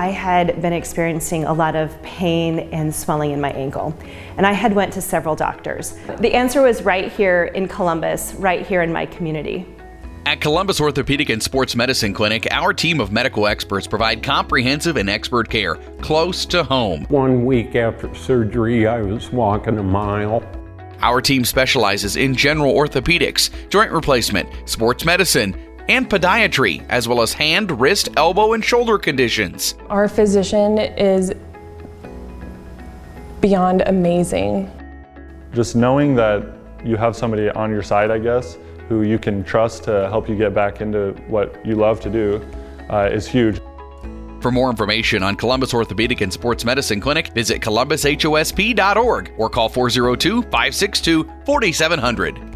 I had been experiencing a lot of pain and swelling in my ankle, and I had went to several doctors. The answer was right here in Columbus, right here in my community. At Columbus Orthopedic and Sports Medicine Clinic, our team of medical experts provide comprehensive and expert care close to home. 1 week after surgery, I was walking a mile. Our team specializes in general orthopedics, joint replacement, sports medicine, and podiatry, as well as hand, wrist, elbow, and shoulder conditions. Our physician is beyond amazing. Just knowing that you have somebody on your side, I guess, who you can trust to help you get back into what you love to do is huge. For more information on Columbus Orthopedic and Sports Medicine Clinic, visit columbusHOSP.org or call 402-562-4700.